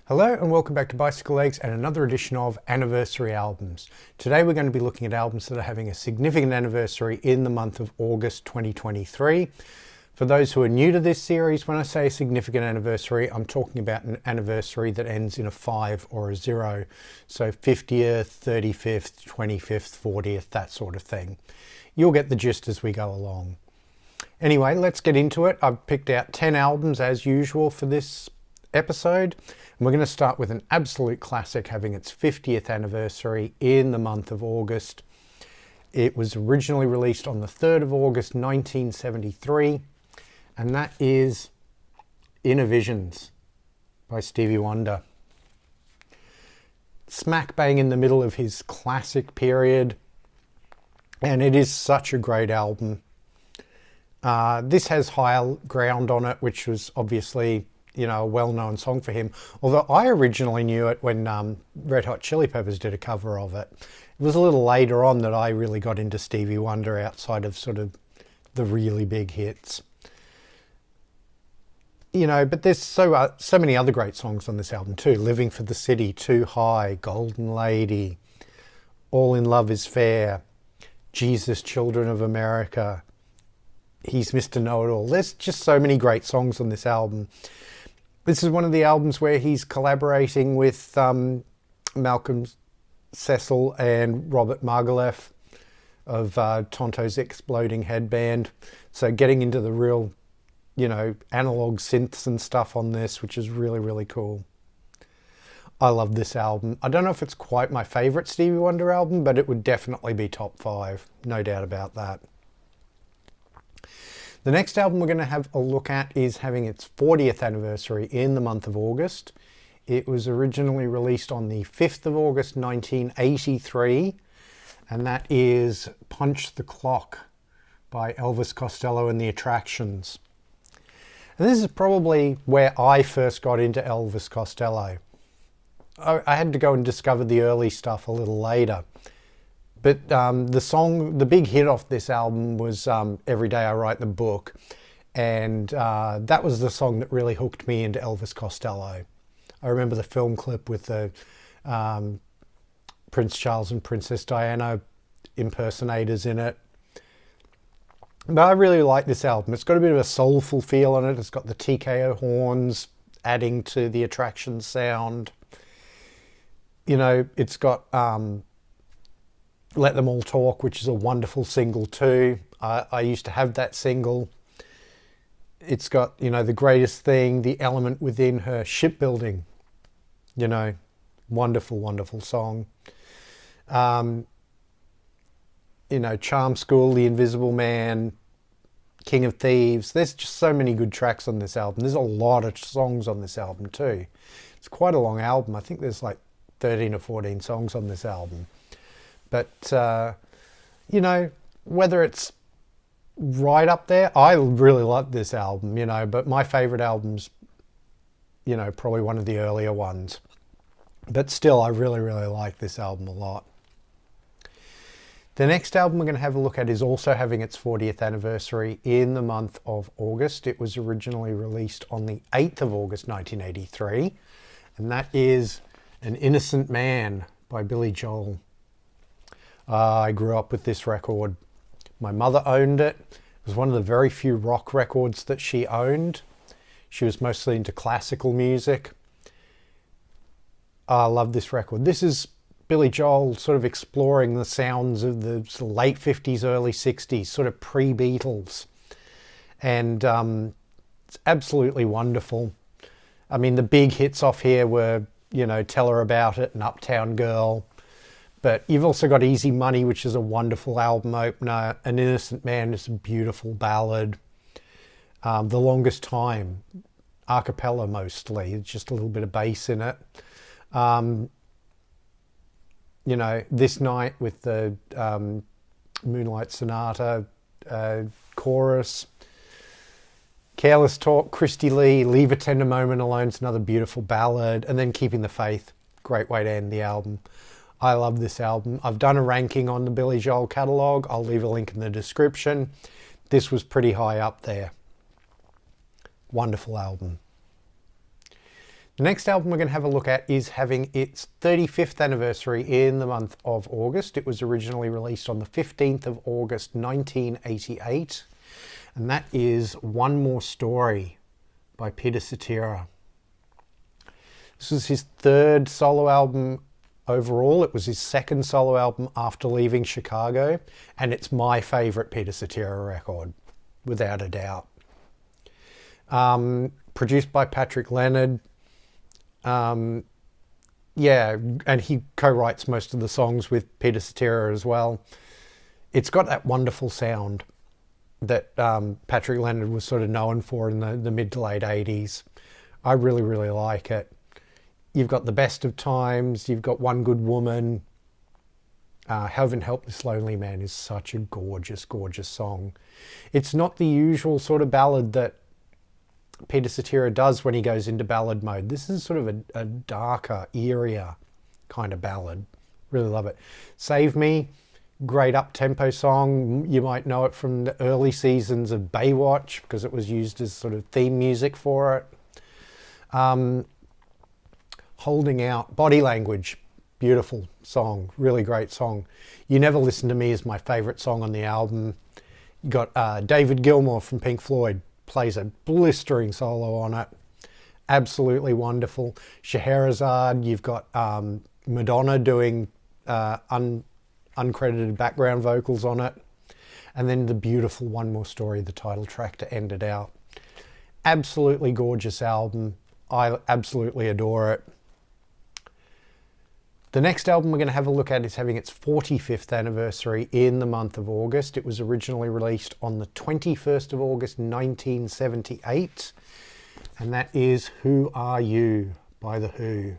Hello and welcome back to Bicycle Legs and another edition of Anniversary Albums. Today we're going to be looking at albums that are having a significant anniversary in the month of August 2023. For those who are new to this series, when I say a significant anniversary, I'm talking about an anniversary that ends in a 5 or a 0. So 50th, 35th, 25th, 40th, that sort of thing. You'll get the gist as we go along. Anyway, let's get into it. I've picked out 10 albums as usual for this episode. And we're going to start with an absolute classic having its 50th anniversary in the month of August. It was originally released on the 3rd of August 1973, and that is Inner Visions by Stevie Wonder. Smack bang in the middle of his classic period, and it is such a great album. This has Higher Ground on it, which was obviously, you know, a well-known song for him. Although I originally knew it when Red Hot Chili Peppers did a cover of it. It was a little later on that I really got into Stevie Wonder outside of sort of the really big hits. You know, but there's so many other great songs on this album too. Living for the City, Too High, Golden Lady, All in Love is Fair, Jesus, Children of America, He's Mr. Know-It-All. There's just so many great songs on this album. This is one of the albums where he's collaborating with Malcolm Cecil and Robert Margouleff of Tonto's Exploding Headband. So getting into the real, you know, analog synths and stuff on this, which is really, really cool. I love this album. I don't know if it's quite my favorite Stevie Wonder album, but it would definitely be top 5. No doubt about that. The next album we're going to have a look at is having its 40th anniversary in the month of August. It was originally released on the 5th of August 1983, and that is Punch the Clock by Elvis Costello and the Attractions. And this is probably where I first got into Elvis Costello. I had to go and discover the early stuff a little later. But the big hit off this album was Every Day I Write the Book. And that was the song that really hooked me into Elvis Costello. I remember the film clip with the Prince Charles and Princess Diana impersonators in it. But I really like this album. It's got a bit of a soulful feel on it. It's got the TKO horns adding to the Attraction sound. You know, it's got Let Them All Talk, which is a wonderful single too. I used to have that single. It's got, you know, The Greatest Thing, The Element Within Her, Shipbuilding. You know, wonderful, wonderful song. You know, Charm School, The Invisible Man, King of Thieves. There's just so many good tracks on this album. There's a lot of songs on this album too. It's quite a long album. I think there's like 13 or 14 songs on this album. But, you know, whether it's right up there, I really love this album, you know, but my favourite album's, you know, probably one of the earlier ones. But still, I really, really like this album a lot. The next album we're going to have a look at is also having its 40th anniversary in the month of August. It was originally released on the 8th of August 1983, and that is An Innocent Man by Billy Joel. I grew up with this record. My mother owned it. It was one of the very few rock records that she owned. She was mostly into classical music. I love this record. This is Billy Joel sort of exploring the sounds of the sort of late 50s, early 60s, sort of pre-Beatles. And it's absolutely wonderful. I mean, the big hits off here were, you know, Tell Her About It and Uptown Girl. But you've also got Easy Money, which is a wonderful album opener. An Innocent Man is a beautiful ballad. The Longest Time, a cappella mostly. It's just a little bit of bass in it. You know, This Night with the Moonlight Sonata chorus. Careless Talk, Christy Lee, Leave a Tender Moment Alone is another beautiful ballad. And then Keeping the Faith, great way to end the album. I love this album. I've done a ranking on the Billy Joel catalogue. I'll leave a link in the description. This was pretty high up there. Wonderful album. The next album we're going to have a look at is having its 35th anniversary in the month of August. It was originally released on the 15th of August 1988, and that is One More Story by Peter Cetera. This was his third solo album overall. It was his second solo album after leaving Chicago, and it's my favourite Peter Cetera record, without a doubt. Produced by Patrick Leonard. Yeah, and he co-writes most of the songs with Peter Cetera as well. It's got that wonderful sound that Patrick Leonard was sort of known for in the mid to late 80s. I really, really like it. You've got The Best of Times, you've got One Good Woman. Heaven Help This Lonely Man is such a gorgeous, gorgeous song. It's not the usual sort of ballad that Peter Cetera does when he goes into ballad mode. This is sort of a darker, eerier kind of ballad. Really love it. Save Me, great up-tempo song. You might know it from the early seasons of Baywatch because it was used as sort of theme music for it. Holding Out, Body Language, beautiful song, really great song. You Never Listen to Me is my favourite song on the album. You got David Gilmour from Pink Floyd, plays a blistering solo on it. Absolutely wonderful. Scheherazade, you've got Madonna doing uncredited background vocals on it. And then the beautiful One More Story, the title track to end it out. Absolutely gorgeous album. I absolutely adore it. The next album we're going to have a look at is having its 45th anniversary in the month of August. It was originally released on the 21st of August 1978, and that is Who Are You by The Who.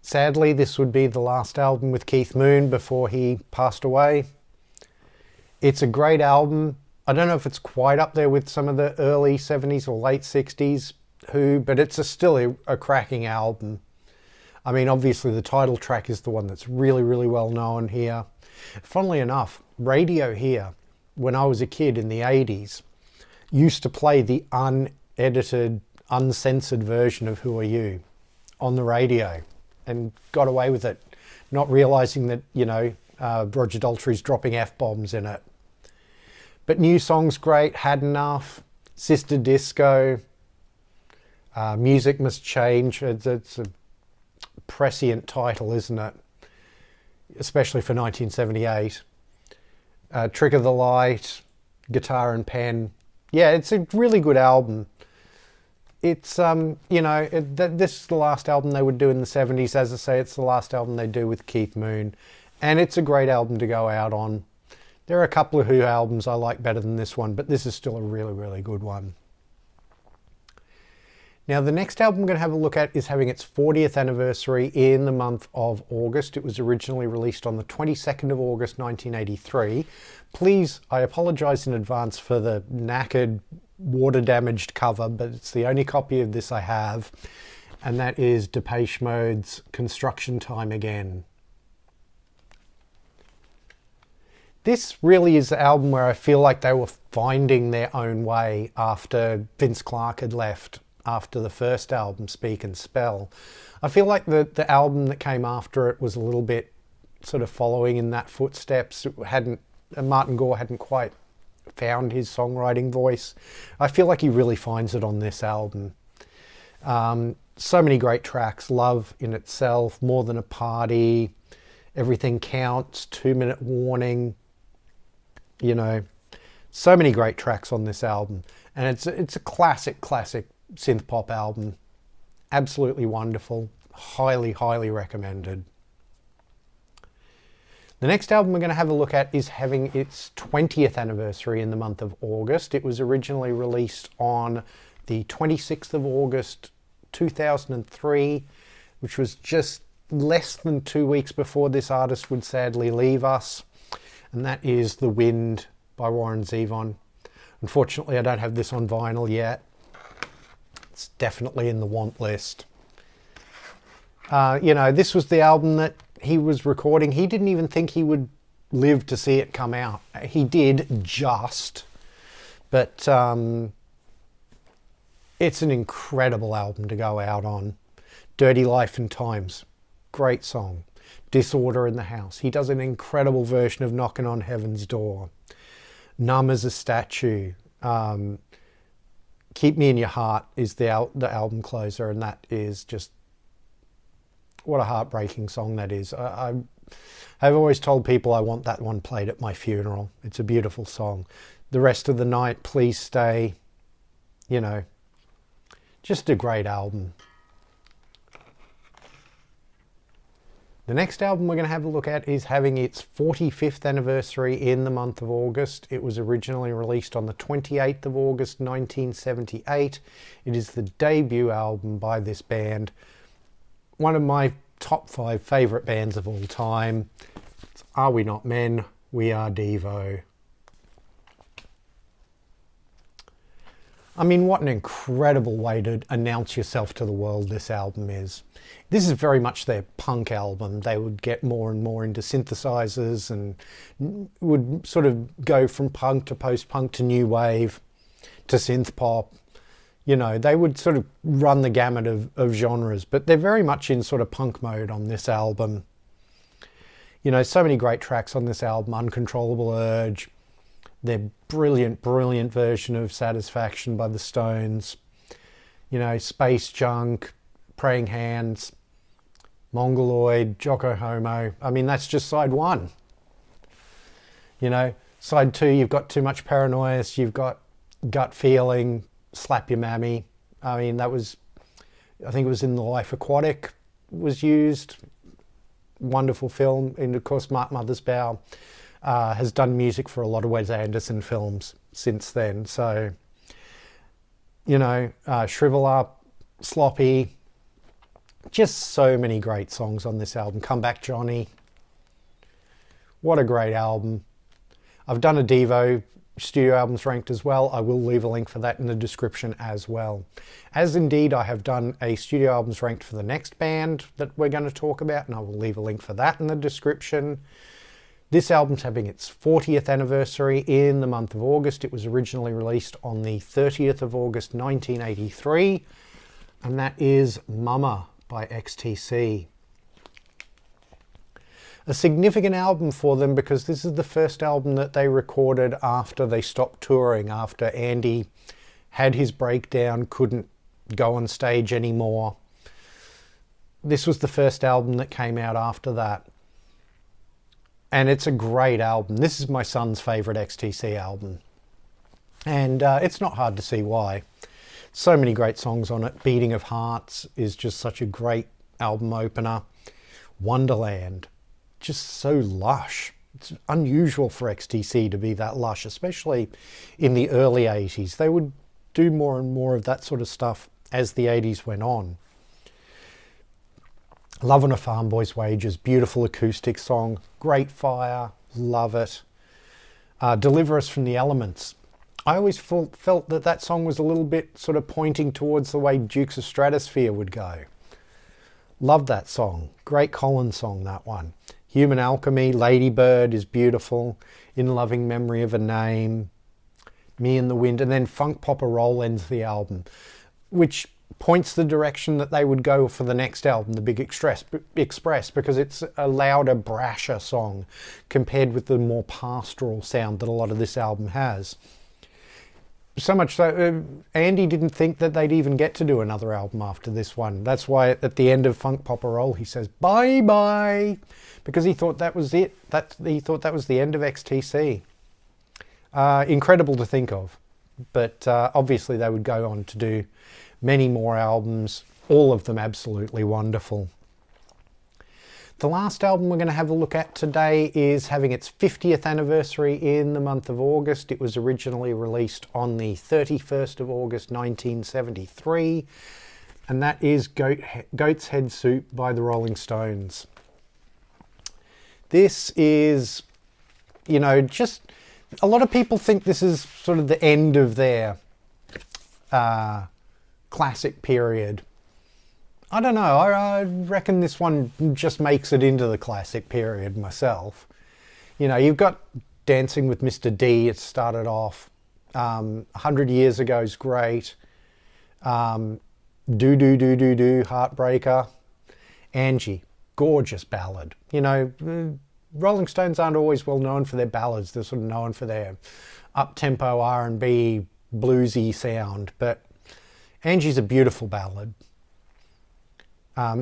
Sadly, this would be the last album with Keith Moon before he passed away. It's a great album. I don't know if it's quite up there with some of the early 70s or late 60s Who, but it's still a cracking album. I mean, obviously the title track is the one that's really, really well known here. Funnily enough, radio here, when I was a kid in the 80s, used to play the unedited, uncensored version of Who Are You on the radio and got away with it, not realising that, you know, Roger Daltrey's dropping F-bombs in it. But new songs great, Had Enough, Sister Disco, Music Must Change. It's a prescient title, isn't it? Especially for 1978. Trick of the Light, Guitar and Pen. Yeah, it's a really good album. It's, you know, this is the last album they would do in the 70s. As I say, it's the last album they do with Keith Moon. And it's a great album to go out on. There are a couple of Who albums I like better than this one, but this is still a really, really good one. Now, the next album we're going to have a look at is having its 40th anniversary in the month of August. It was originally released on the 22nd of August 1983. Please, I apologise in advance for the knackered, water-damaged cover, but it's the only copy of this I have, and that is Depeche Mode's Construction Time Again. This really is the album where I feel like they were finding their own way after Vince Clarke had left. After the first album, Speak and Spell. I feel like the album that came after it was a little bit sort of following in that footsteps. Martin Gore hadn't quite found his songwriting voice. I feel like he really finds it on this album. So many great tracks, Love in Itself, More Than a Party, Everything Counts, 2 Minute Warning, you know, so many great tracks on this album. And it's a classic synth-pop album. Absolutely wonderful. Highly, highly recommended. The next album we're going to have a look at is having its 20th anniversary in the month of August. It was originally released on the 26th of August 2003, which was just less than 2 weeks before this artist would sadly leave us. And that is The Wind by Warren Zevon. Unfortunately, I don't have this on vinyl yet. It's definitely in the want list. You know, this was the album that he was recording. He didn't even think he would live to see it come out. He did just, but It's an incredible album to go out on. Dirty Life and Times, great song. Disorder in the House, he does an incredible version of Knocking on Heaven's Door. Numb as a Statue. Keep Me in Your Heart is the album closer, and that is just, what a heartbreaking song that is. I've always told people I want that one played at my funeral. It's a beautiful song. The Rest of the Night, Please Stay, you know, just a great album. The next album we're going to have a look at is having its 45th anniversary in the month of August. It was originally released on the 28th of August 1978. It is the debut album by this band. One of my top 5 favourite bands of all time. It's Are We Not Men? We Are Devo. I mean, what an incredible way to announce yourself to the world this album is. This is very much their punk album. They would get more and more into synthesizers and would sort of go from punk to post-punk to new wave to synthpop. You know, they would sort of run the gamut of genres, but they're very much in sort of punk mode on this album. You know, so many great tracks on this album. Uncontrollable Urge, their brilliant, brilliant version of Satisfaction by the Stones, you know, Space Junk, Praying Hands, Mongoloid, Jocko Homo. I mean, that's just side 1. You know, side 2, you've got Too Much Paranoia, you've got Gut Feeling, Slap Your Mammy. I mean, that was, I think it was in The Life Aquatic was used. Wonderful film. And of course, Mark Mothersbaugh has done music for a lot of Wes Anderson films since then. So, you know, Shrivel Up, Sloppy, just so many great songs on this album. Come Back Johnny. What a great album. I've done a Devo studio albums ranked as well. I will leave a link for that in the description as well. As indeed I have done a studio albums ranked for the next band that we're going to talk about, and I will leave a link for that in the description. This album's having its 40th anniversary in the month of August. It was originally released on the 30th of August 1983, and that is Mama by XTC. A significant album for them because this is the first album that they recorded after they stopped touring, after Andy had his breakdown, couldn't go on stage anymore. This was the first album that came out after that. And it's a great album. This is my son's favourite XTC album. And it's not hard to see why. So many great songs on it. Beating of Hearts is just such a great album opener. Wonderland, just so lush. It's unusual for XTC to be that lush, especially in the early 80s. They would do more and more of that sort of stuff as the 80s went on. Love on a Farm Boy's Wages, beautiful acoustic song. Great Fire, love it. Deliver Us from the Elements. I always felt that that song was a little bit sort of pointing towards the way Dukes of Stratosphere would go. Love that song. Great Collins song, that one. Human Alchemy, Lady Bird is beautiful. In Loving Memory of a Name, Me in the Wind, and then Funk Poppa Roll ends the album, which points the direction that they would go for the next album, The Big Express, because it's a louder, brasher song compared with the more pastoral sound that a lot of this album has. So much so, Andy didn't think that they'd even get to do another album after this one. That's why at the end of Funk Poppa Roll he says bye-bye, because he thought that was it. He thought that was the end of XTC. Incredible to think of. But obviously they would go on to do many more albums, all of them absolutely wonderful. The last album we're going to have a look at today is having its 50th anniversary in the month of August. It was originally released on the 31st of August 1973, and that is Goat's Head Soup by the Rolling Stones. This is, you know, just a lot of people think this is sort of the end of their classic period. I don't know, I reckon this one just makes it into the classic period myself. You know, you've got Dancing with Mr. D, it started off. 100 Years Ago is great. Do Do Do Do Do, Heartbreaker. Angie, gorgeous ballad. You know, Rolling Stones aren't always well known for their ballads. They're sort of known for their up-tempo R&B bluesy sound, but Angie's a beautiful ballad.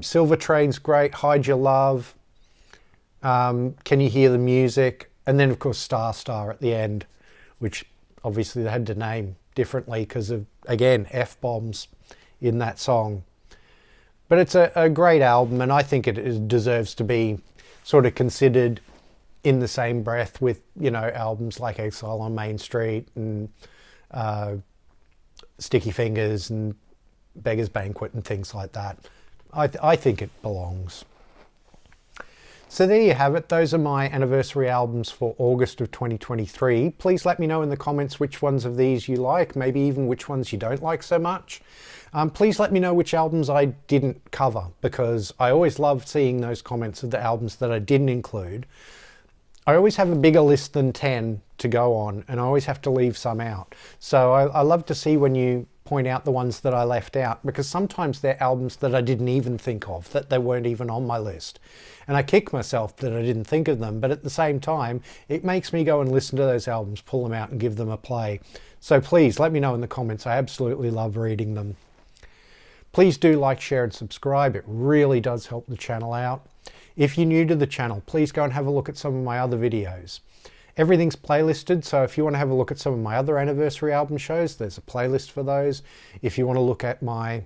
Silver Train's great. Hide Your Love. Can You Hear the Music? And then, of course, Star Star at the end, which obviously they had to name differently because of, again, F-bombs in that song. But it's a great album, and I think it deserves to be sort of considered in the same breath with, you know, albums like Exile on Main Street and Sticky Fingers and Beggar's Banquet and things like that. I think it belongs. So there you have it. Those are my anniversary albums for August of 2023. Please let me know in the comments which ones of these you like, maybe even which ones you don't like so much. Please let me know which albums I didn't cover, because I always love seeing those comments of the albums that I didn't include. I always have a bigger list than 10 to go on, and I always have to leave some out. So I love to see when you point out the ones that I left out, because sometimes they're albums that I didn't even think of, that they weren't even on my list. And I kick myself that I didn't think of them, but at the same time, it makes me go and listen to those albums, pull them out and give them a play. So please let me know in the comments. I absolutely love reading them. Please do like, share and subscribe. It really does help the channel out. If you're new to the channel, please go and have a look at some of my other videos. Everything's playlisted, so if you want to have a look at some of my other anniversary album shows, there's a playlist for those. If you want to look at my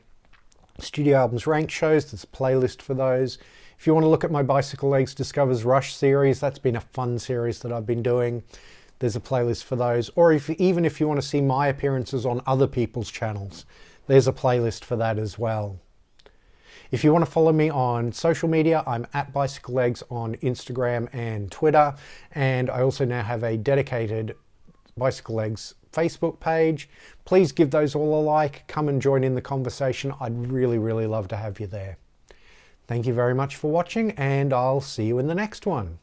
studio albums ranked shows, there's a playlist for those. If you want to look at my Bicyclelegs Discovers Rush series, that's been a fun series that I've been doing. There's a playlist for those. Or even if you want to see my appearances on other people's channels, there's a playlist for that as well. If you want to follow me on social media, I'm at bicyclelegs on Instagram and Twitter. And I also now have a dedicated Bicyclelegs Facebook page. Please give those all a like. Come and join in the conversation. I'd really, really love to have you there. Thank you very much for watching, and I'll see you in the next one.